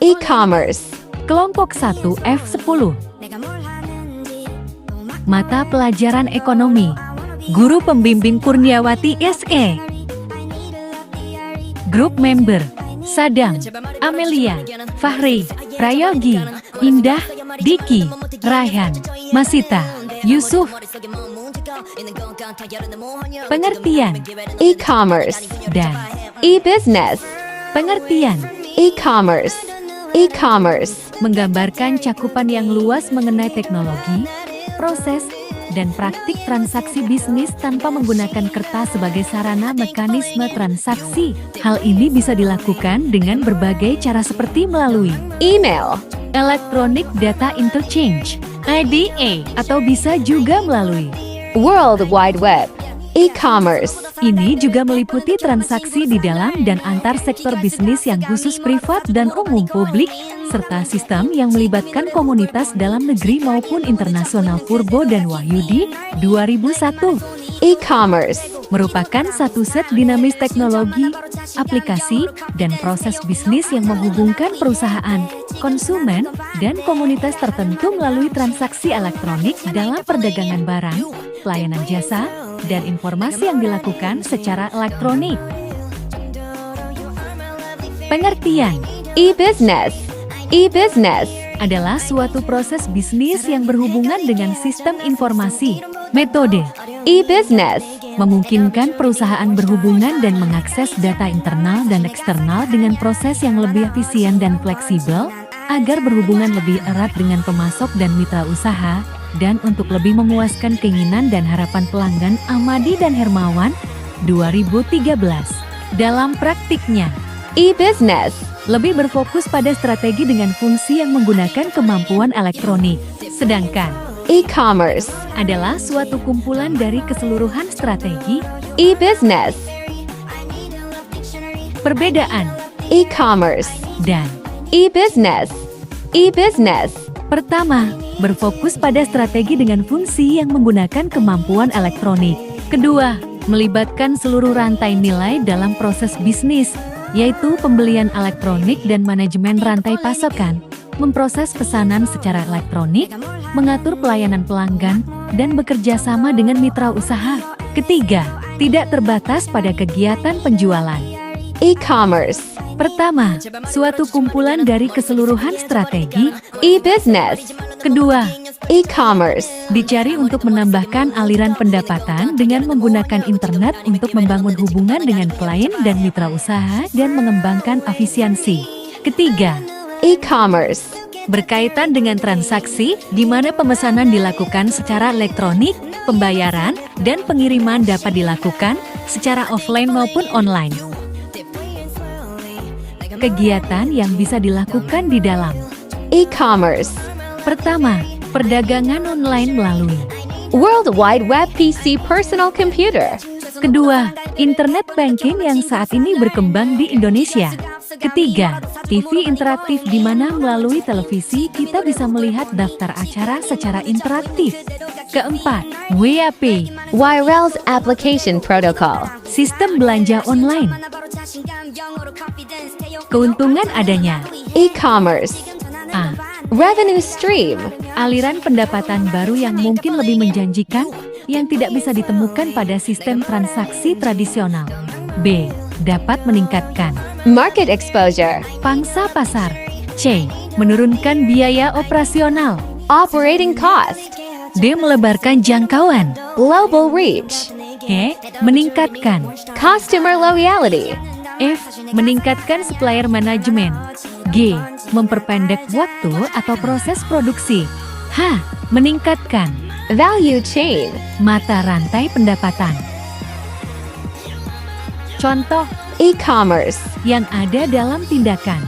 E-commerce. Kelompok 1 F10. Mata pelajaran ekonomi. Guru pembimbing Kurniawati SE. Grup member Sadam, Amelia, Fahri, Prayogi, Indah, Diki, Raihan, Masita, Yusuf. Pengertian E-commerce. dan E-business. pengertian E-commerce. E-commerce. menggambarkan cakupan yang luas mengenai teknologi, proses, dan praktik transaksi bisnis tanpa menggunakan kertas sebagai sarana mekanisme transaksi. Hal ini bisa dilakukan dengan berbagai cara seperti melalui Email. Electronic Data Interchange (EDA) atau bisa juga melalui. World Wide Web. E-commerce. Ini juga meliputi transaksi di dalam dan antar sektor bisnis yang khusus privat dan umum publik, serta sistem yang melibatkan komunitas dalam negeri maupun internasional. Purbo dan Wahyudi, 2001. E-commerce. Merupakan satu set dinamis teknologi, aplikasi, dan proses bisnis yang menghubungkan perusahaan, konsumen, dan komunitas tertentu melalui transaksi elektronik dalam perdagangan barang, pelayanan jasa, dan informasi yang dilakukan secara elektronik. Pengertian E-business. E-business. adalah suatu proses bisnis yang berhubungan dengan sistem informasi. Metode E-business. memungkinkan perusahaan berhubungan dan mengakses data internal dan eksternal dengan proses yang lebih efisien dan fleksibel, agar berhubungan lebih erat dengan pemasok dan mitra usaha, dan untuk lebih memuaskan keinginan dan harapan pelanggan. Amadi dan Hermawan, 2013. Dalam praktiknya, E-business. lebih berfokus pada strategi dengan fungsi yang menggunakan kemampuan elektronik. Sedangkan E-commerce. adalah suatu kumpulan dari keseluruhan strategi. E-business. Perbedaan E-commerce. dan E-business. E-business. pertama, berfokus pada strategi dengan fungsi yang menggunakan kemampuan elektronik. Kedua, melibatkan seluruh rantai nilai dalam proses bisnis, yaitu pembelian elektronik dan manajemen rantai pasokan, memproses pesanan secara elektronik, mengatur pelayanan pelanggan, dan bekerja sama dengan mitra usaha. Ketiga, tidak terbatas pada kegiatan penjualan. E-commerce. Pertama, suatu kumpulan dari keseluruhan strategi. E-business. Kedua, E-commerce. dicari untuk menambahkan aliran pendapatan dengan menggunakan internet untuk membangun hubungan dengan klien dan mitra usaha dan mengembangkan efisiensi. Ketiga, E-commerce. berkaitan dengan transaksi di mana pemesanan dilakukan secara elektronik, pembayaran, dan pengiriman dapat dilakukan secara offline maupun online. Kegiatan yang bisa dilakukan di dalam. E-commerce. Pertama, perdagangan online melalui. World Wide Web PC personal computer. Kedua, internet banking yang saat ini berkembang di Indonesia. Ketiga, TV interaktif di mana melalui televisi kita bisa melihat daftar acara secara interaktif. Keempat, WAP, Wireless Application Protocol. sistem belanja online. Keuntungan adanya. E-commerce. A. Revenue stream. Aliran pendapatan baru yang mungkin lebih menjanjikan, yang tidak bisa ditemukan pada sistem transaksi tradisional. B. Dapat meningkatkan Market exposure. pangsa pasar. C. Menurunkan biaya operasional. Operating cost. D. Melebarkan jangkauan. Global reach. E. Meningkatkan. Customer loyalty. F. Meningkatkan supplier management. G. Memperpendek waktu atau proses produksi. H. Meningkatkan Value chain. mata rantai pendapatan. Contoh E-commerce. yang ada dalam tindakan.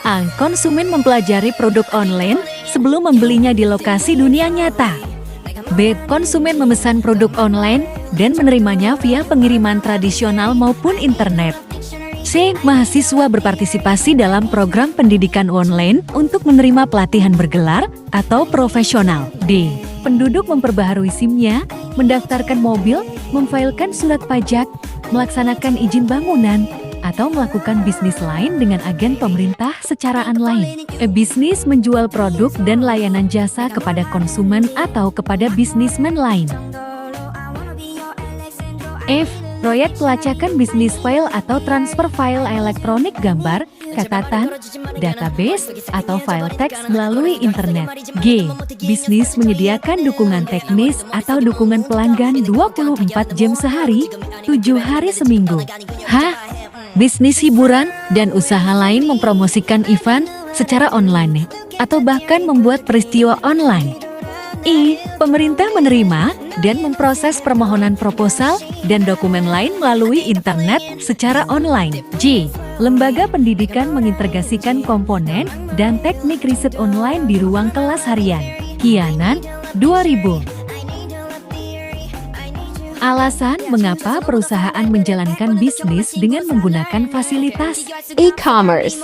A. Konsumen mempelajari produk online sebelum membelinya di lokasi dunia nyata. B. Konsumen memesan produk online dan menerimanya via pengiriman tradisional maupun internet. C. Mahasiswa berpartisipasi dalam program pendidikan online untuk menerima pelatihan bergelar atau profesional. D. Penduduk memperbaharui SIM-nya, mendaftarkan mobil, memfailkan surat pajak, melaksanakan izin bangunan, atau melakukan bisnis lain dengan agen pemerintah secara online. E-bisnis menjual produk dan layanan jasa kepada konsumen atau kepada bisnismen lain. F. Proyek pelacakan bisnis file atau transfer file elektronik gambar, catatan, database, atau file teks melalui internet. G. Bisnis menyediakan dukungan teknis atau dukungan pelanggan 24 jam sehari, 7 hari seminggu. H. Bisnis hiburan dan usaha lain mempromosikan event secara online atau bahkan membuat peristiwa online. I. Pemerintah menerima dan memproses permohonan proposal dan dokumen lain melalui internet secara online. J. Lembaga pendidikan mengintegrasikan komponen dan teknik riset online di ruang kelas harian. Kianan, 2000. Alasan mengapa perusahaan menjalankan bisnis dengan menggunakan fasilitas E-commerce.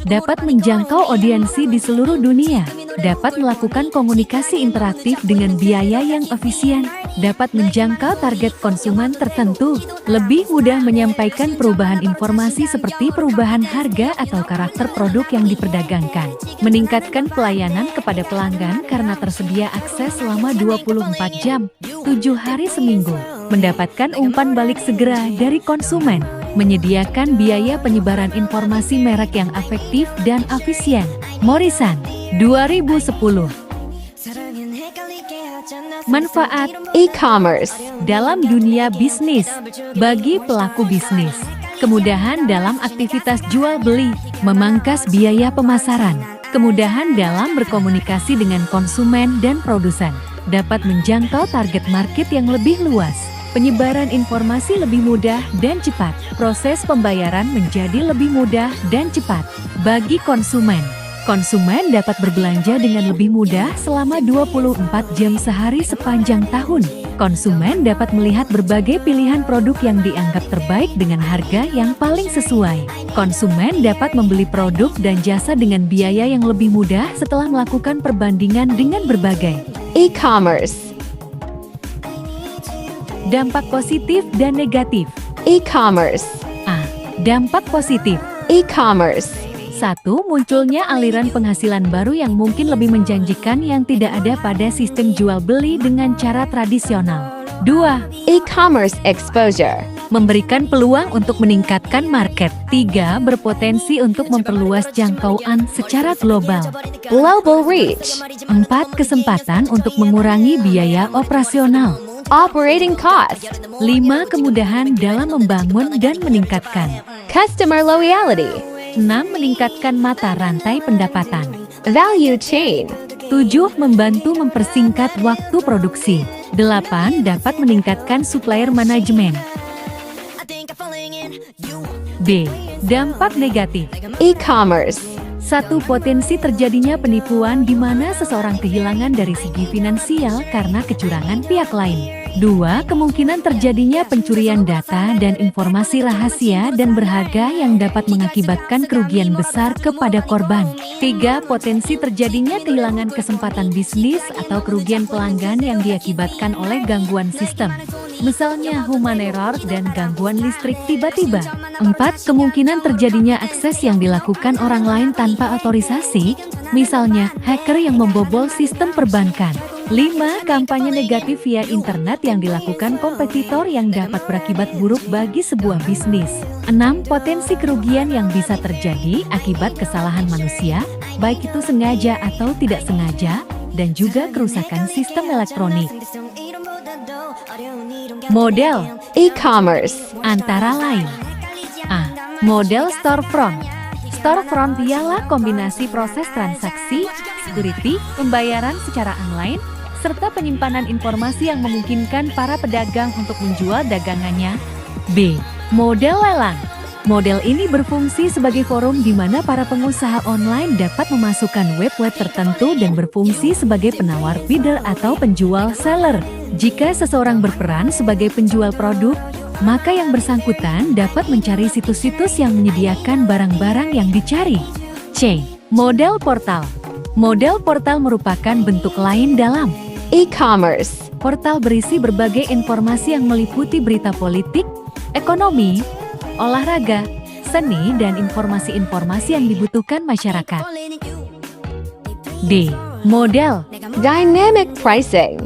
dapat menjangkau audiensi di seluruh dunia, dapat melakukan komunikasi interaktif dengan biaya yang efisien, dapat menjangkau target konsumen tertentu, lebih mudah menyampaikan perubahan informasi seperti perubahan harga atau karakter produk yang diperdagangkan, meningkatkan pelayanan kepada pelanggan karena tersedia akses selama 24 jam, 7 hari seminggu, mendapatkan umpan balik segera dari konsumen, menyediakan biaya penyebaran informasi merek yang efektif dan efisien. Morrison, 2010. Manfaat E-commerce. dalam dunia bisnis bagi pelaku bisnis. Kemudahan dalam aktivitas jual beli, memangkas biaya pemasaran. Kemudahan dalam berkomunikasi dengan konsumen dan produsen. Dapat menjangkau target market yang lebih luas. Penyebaran informasi lebih mudah dan cepat. Proses pembayaran menjadi lebih mudah dan cepat bagi konsumen. Konsumen dapat berbelanja dengan lebih mudah selama 24 jam sehari sepanjang tahun. Konsumen dapat melihat berbagai pilihan produk yang dianggap terbaik dengan harga yang paling sesuai. Konsumen dapat membeli produk dan jasa dengan biaya yang lebih mudah setelah melakukan perbandingan dengan berbagai E-commerce. dampak positif dan negatif. E-commerce. A. Dampak positif. E-commerce. 1. Munculnya aliran penghasilan baru yang mungkin lebih menjanjikan yang tidak ada pada sistem jual beli dengan cara tradisional. 2. E-commerce exposure. Memberikan peluang untuk meningkatkan market. 3. Berpotensi untuk memperluas jangkauan secara global. Global reach. 4. Kesempatan untuk mengurangi biaya operasional. Operating cost. 5. Kemudahan dalam membangun dan meningkatkan. Customer loyalty. 6. Meningkatkan mata rantai pendapatan. Value chain. 7. Membantu mempersingkat waktu produksi. 8. Dapat meningkatkan supplier manajemen. B. Dampak negatif. E-commerce. 1. Potensi terjadinya penipuan di mana seseorang kehilangan dari segi finansial karena kecurangan pihak lain. 2. Kemungkinan terjadinya pencurian data dan informasi rahasia dan berharga yang dapat mengakibatkan kerugian besar kepada korban. 3. Potensi terjadinya kehilangan kesempatan bisnis atau kerugian pelanggan yang diakibatkan oleh gangguan sistem. Misalnya human error dan gangguan listrik tiba-tiba. 4. Kemungkinan terjadinya akses yang dilakukan orang lain tanpa otorisasi, misalnya hacker yang membobol sistem perbankan. 5. Kampanye negatif via internet yang dilakukan kompetitor yang dapat berakibat buruk bagi sebuah bisnis. 6. Potensi kerugian yang bisa terjadi akibat kesalahan manusia, baik itu sengaja atau tidak sengaja, dan juga kerusakan sistem elektronik. Model E-commerce. antara lain. A. Model storefront. Storefront ialah kombinasi proses transaksi, security, pembayaran secara online, serta penyimpanan informasi yang memungkinkan para pedagang untuk menjual dagangannya. B. Model lelang. Model ini berfungsi sebagai forum di mana para pengusaha online dapat memasukkan web-web tertentu dan berfungsi sebagai penawar bidder atau penjual seller. Jika seseorang berperan sebagai penjual produk, maka yang bersangkutan dapat mencari situs-situs yang menyediakan barang-barang yang dicari. C. Model portal. Model portal merupakan bentuk lain dalam E-commerce. portal berisi berbagai informasi yang meliputi berita politik, ekonomi, olahraga, seni dan informasi-informasi yang dibutuhkan masyarakat. D. Modal. Dynamic pricing.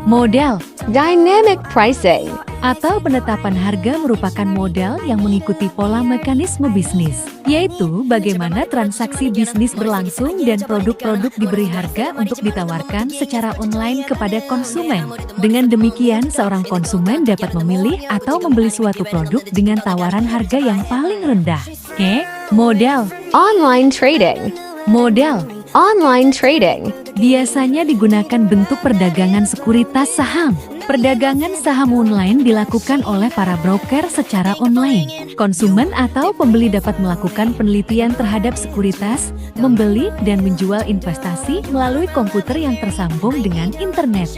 Modal Dynamic pricing. atau penetapan harga merupakan modal yang mengikuti pola mekanisme bisnis, yaitu bagaimana transaksi bisnis berlangsung dan produk-produk diberi harga untuk ditawarkan secara online kepada konsumen. Dengan demikian, seorang konsumen dapat memilih atau membeli suatu produk dengan tawaran harga yang paling rendah. E. Modal. Online trading. Modal Online trading. biasanya digunakan bentuk perdagangan sekuritas saham. Perdagangan saham online dilakukan oleh para broker secara online. Konsumen atau pembeli dapat melakukan penelitian terhadap sekuritas, membeli dan menjual investasi melalui komputer yang tersambung dengan internet.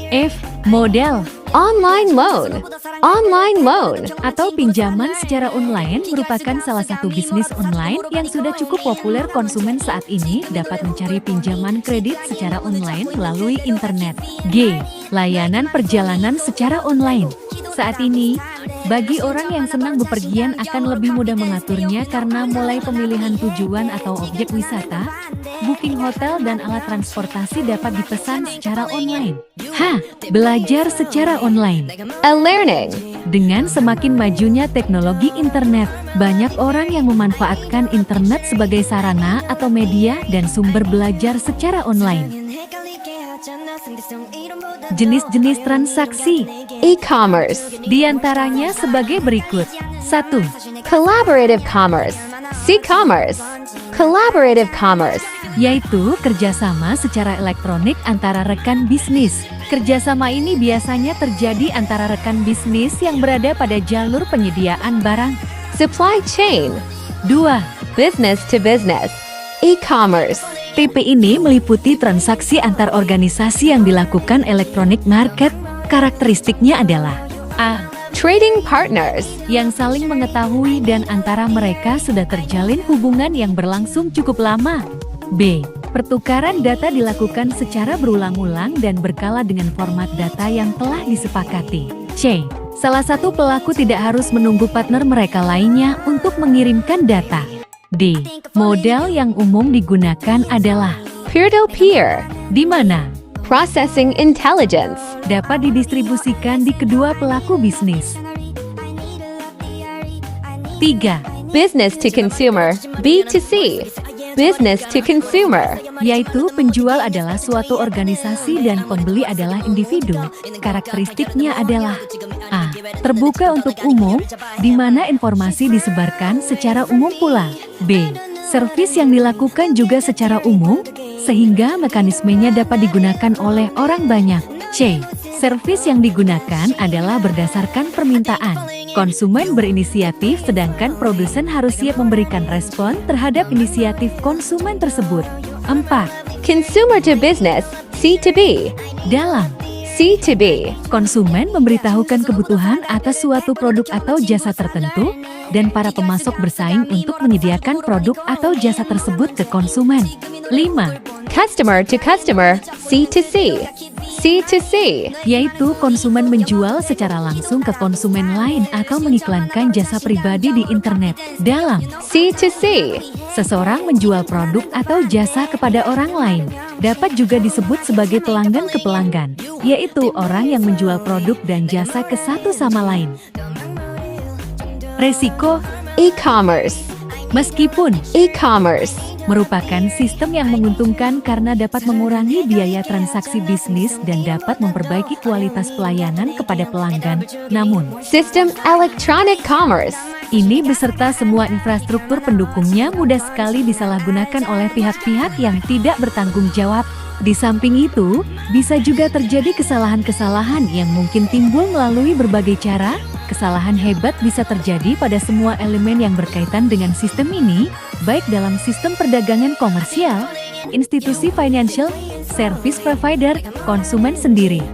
F. Modal Online loan. Online loan. atau pinjaman secara online merupakan salah satu bisnis online yang sudah cukup populer. Konsumen saat ini dapat mencari pinjaman kredit secara online melalui internet. G. Layanan perjalanan secara online. Saat ini, bagi orang yang senang bepergian akan lebih mudah mengaturnya karena mulai pemilihan tujuan atau objek wisata, booking hotel dan alat transportasi dapat dipesan secara online. H. Belajar secara online. E-learning. Dengan semakin majunya teknologi internet, banyak orang yang memanfaatkan internet sebagai sarana atau media dan sumber belajar secara online. Jenis-jenis transaksi, E-commerce. di antaranya sebagai berikut. 1. Collaborative commerce. C-commerce. Collaborative commerce. Yaitu kerjasama secara elektronik antara rekan bisnis. Kerjasama ini biasanya terjadi antara rekan bisnis yang berada pada jalur penyediaan barang. Supply chain. 2. Business to business. E-commerce. Tipe ini meliputi transaksi antar organisasi yang dilakukan elektronik market. Karakteristiknya adalah A. Trading partners. Yang saling mengetahui dan antara mereka sudah terjalin hubungan yang berlangsung cukup lama. B. Pertukaran data dilakukan secara berulang-ulang dan berkala dengan format data yang telah disepakati. C. Salah satu pelaku tidak harus menunggu partner mereka lainnya untuk mengirimkan data. D. Model yang umum digunakan adalah Peer-to-peer. di mana Processing intelligence. dapat didistribusikan di kedua pelaku bisnis. 3. Business to consumer. B2C. Business to consumer. Yaitu penjual adalah suatu organisasi dan pembeli adalah individu. Karakteristiknya adalah A. Terbuka untuk umum, di mana informasi disebarkan secara umum pula. B. Servis yang dilakukan juga secara umum, sehingga mekanismenya dapat digunakan oleh orang banyak. C. Servis yang digunakan adalah berdasarkan permintaan. Konsumen berinisiatif sedangkan produsen harus siap memberikan respon terhadap inisiatif konsumen tersebut. 4. Consumer to business. C2B. Dalam C2B. konsumen memberitahukan kebutuhan atas suatu produk atau jasa tertentu, dan para pemasok bersaing untuk menyediakan produk atau jasa tersebut ke konsumen. 5. Customer to customer. C2C. C2C. Yaitu konsumen menjual secara langsung ke konsumen lain atau mengiklankan jasa pribadi di internet. Dalam C2C. seseorang menjual produk atau jasa kepada orang lain, dapat juga disebut sebagai pelanggan ke pelanggan, yaitu orang yang menjual produk dan jasa ke satu sama lain. Resiko. E-commerce. Meskipun E-commerce. merupakan sistem yang menguntungkan karena dapat mengurangi biaya transaksi bisnis dan dapat memperbaiki kualitas pelayanan kepada pelanggan, namun System electronic commerce. ini beserta semua infrastruktur pendukungnya mudah sekali disalahgunakan oleh pihak-pihak yang tidak bertanggung jawab. Di samping itu, bisa juga terjadi kesalahan-kesalahan yang mungkin timbul melalui berbagai cara. Kesalahan hebat bisa terjadi pada semua elemen yang berkaitan dengan sistem ini, baik dalam sistem perdagangan komersial, institusi financial, service provider, konsumen sendiri.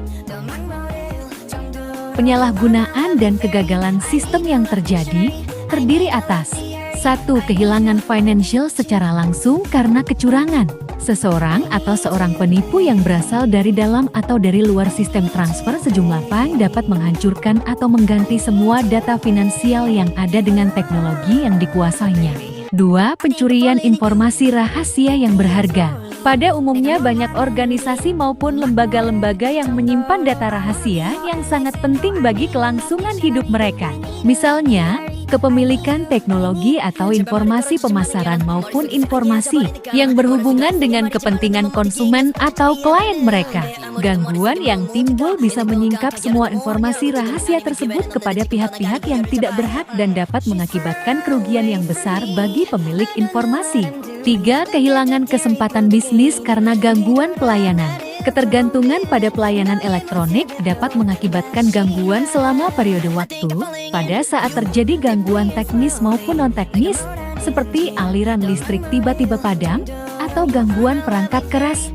Penyalahgunaan dan kegagalan sistem yang terjadi terdiri atas 1. Kehilangan financial secara langsung karena kecurangan. Seseorang atau seorang penipu yang berasal dari dalam atau dari luar sistem transfer sejumlah bank dapat menghancurkan atau mengganti semua data finansial yang ada dengan teknologi yang dikuasainya. 2. Pencurian informasi rahasia yang berharga. Pada umumnya banyak organisasi maupun lembaga-lembaga yang menyimpan data rahasia yang sangat penting bagi kelangsungan hidup mereka. Misalnya, kepemilikan teknologi atau informasi pemasaran maupun informasi yang berhubungan dengan kepentingan konsumen atau klien mereka. Gangguan yang timbul bisa menyingkap semua informasi rahasia tersebut kepada pihak-pihak yang tidak berhak dan dapat mengakibatkan kerugian yang besar bagi pemilik informasi. 3. Kehilangan kesempatan bisnis karena gangguan pelayanan. Ketergantungan pada pelayanan elektronik dapat mengakibatkan gangguan selama periode waktu pada saat terjadi gangguan teknis maupun non-teknis seperti aliran listrik tiba-tiba padam atau gangguan perangkat keras.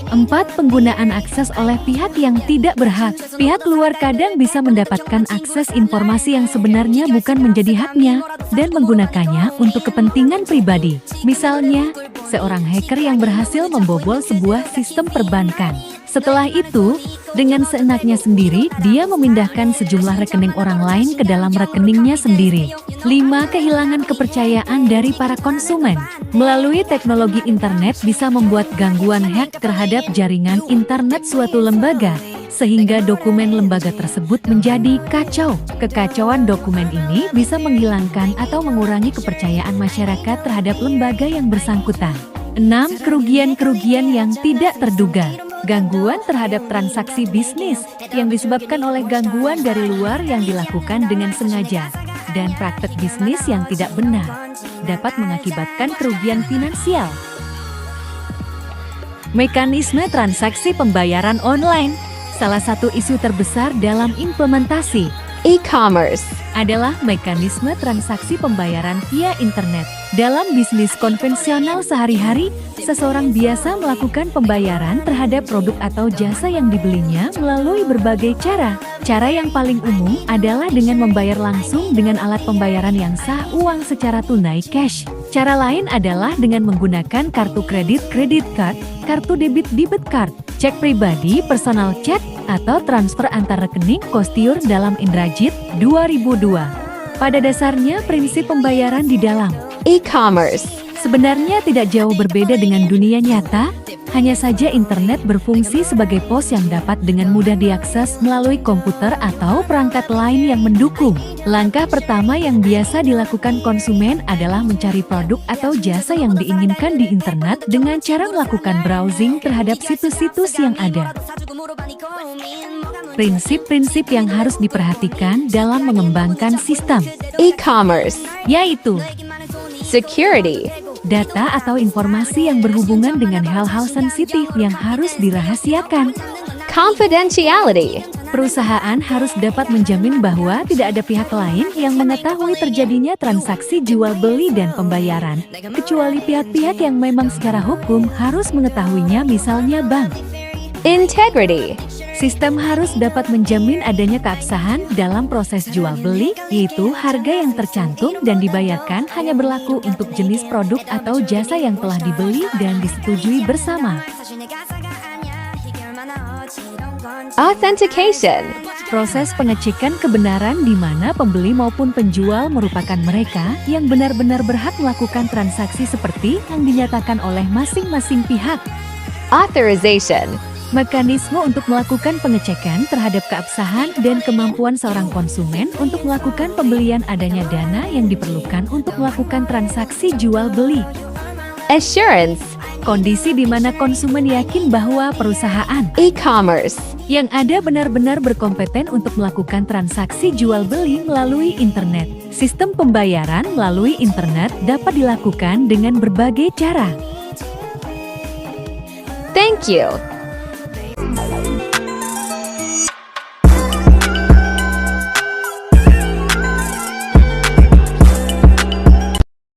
4. Penggunaan akses oleh pihak yang tidak berhak. Pihak luar kadang bisa mendapatkan akses informasi yang sebenarnya bukan menjadi haknya dan menggunakannya untuk kepentingan pribadi. Misalnya, seorang hacker yang berhasil membobol sebuah sistem perbankan. Setelah itu, dengan seenaknya sendiri, dia memindahkan sejumlah rekening orang lain ke dalam rekeningnya sendiri. 5. Kehilangan kepercayaan dari para konsumen. Melalui teknologi internet bisa membuat gangguan hack terhadap jaringan internet suatu lembaga, sehingga dokumen lembaga tersebut menjadi kacau. Kekacauan dokumen ini bisa menghilangkan atau mengurangi kepercayaan masyarakat terhadap lembaga yang bersangkutan. 6. Kerugian-kerugian yang tidak terduga. Gangguan terhadap transaksi bisnis yang disebabkan oleh gangguan dari luar yang dilakukan dengan sengaja dan praktek bisnis yang tidak benar dapat mengakibatkan kerugian finansial. Mekanisme transaksi pembayaran online. Salah satu isu terbesar dalam implementasi e-commerce adalah mekanisme transaksi pembayaran via internet. Dalam bisnis konvensional sehari-hari, seseorang biasa melakukan pembayaran terhadap produk atau jasa yang dibelinya melalui berbagai cara. Cara yang paling umum adalah dengan membayar langsung dengan alat pembayaran yang sah uang secara tunai cash. Cara lain adalah dengan menggunakan kartu kredit card, kartu debit card, cek pribadi personal check, atau transfer antar rekening Kostyur dalam Indrajit 2002. Pada dasarnya prinsip pembayaran di dalam e-commerce sebenarnya tidak jauh berbeda dengan dunia nyata, hanya saja internet berfungsi sebagai pos yang dapat dengan mudah diakses melalui komputer atau perangkat lain yang mendukung. Langkah pertama yang biasa dilakukan konsumen adalah mencari produk atau jasa yang diinginkan di internet dengan cara melakukan browsing terhadap situs-situs yang ada. Prinsip-prinsip yang harus diperhatikan dalam mengembangkan sistem e-commerce yaitu security, data atau informasi yang berhubungan dengan hal-hal sensitif yang harus dirahasiakan. confidentiality, Perusahaan harus dapat menjamin bahwa tidak ada pihak lain yang mengetahui terjadinya transaksi jual beli dan pembayaran, kecuali pihak-pihak yang memang secara hukum harus mengetahuinya, misalnya bank. integrity, Sistem harus dapat menjamin adanya keabsahan dalam proses jual beli, yaitu harga yang tercantum dan dibayarkan hanya berlaku untuk jenis produk atau jasa yang telah dibeli dan disetujui bersama. authentication, Proses pengecekan kebenaran di mana pembeli maupun penjual merupakan mereka yang benar-benar berhak melakukan transaksi seperti yang dinyatakan oleh masing-masing pihak. authorization, Mekanisme untuk melakukan pengecekan terhadap keabsahan dan kemampuan seorang konsumen untuk melakukan pembelian adanya dana yang diperlukan untuk melakukan transaksi jual beli. assurance, Kondisi di mana konsumen yakin bahwa perusahaan e-commerce, yang ada benar-benar berkompeten untuk melakukan transaksi jual beli melalui internet. Sistem pembayaran melalui internet dapat dilakukan dengan berbagai cara. thank you.